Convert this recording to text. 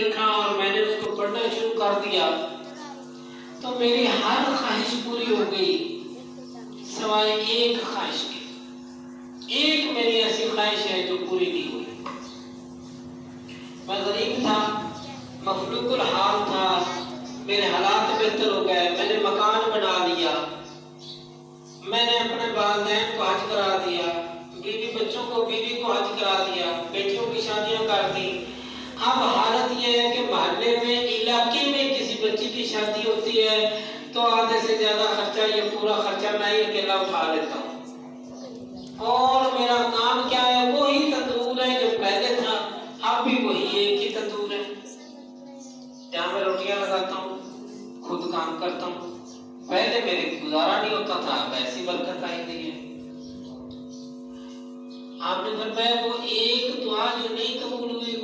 دیکھا اور میں نے اس کو پڑھنا شروع کر دیا تو میری ہر خواہش پوری ہو گئی سوائے ایک خواہش کی۔ ایک میری ایسی خواہش ہے جو پوری نہیں ہوئی۔ میں غریب تھا، مخلوق الحال تھا، میرے حالات بہتر ہو گئے، میں نے مکان بنا لیا، میں نے اپنے والدین کو حج کرا دیا، بیوی بچوں کو بیوی کو حج کرا دیا، بیٹیوں کی شادیاں کر دی۔ اب حالت یہ ہے کہ محلے میں علاقے میں کسی بچی کی شادی ہوتی ہے تو آدھے سے زیادہ خرچہ یہ پورا خرچہ میں ہی اکیلا اٹھا لیتا ہوں، اور میرا کام کیا ہے؟ وہی تندور ہے جو پہلے تھا، اب بھی وہی ایک ہی تندور ہے جہاں میں روٹیاں لگاتا ہوں، خود کام کرتا ہوں۔ پہلے میرے گزارا نہیں ہوتا تھا، اب ایسی برکت آئی گئی ہے۔ آپ نے فرمایا وہ ایک دعا جو نہیں قبول ہوئی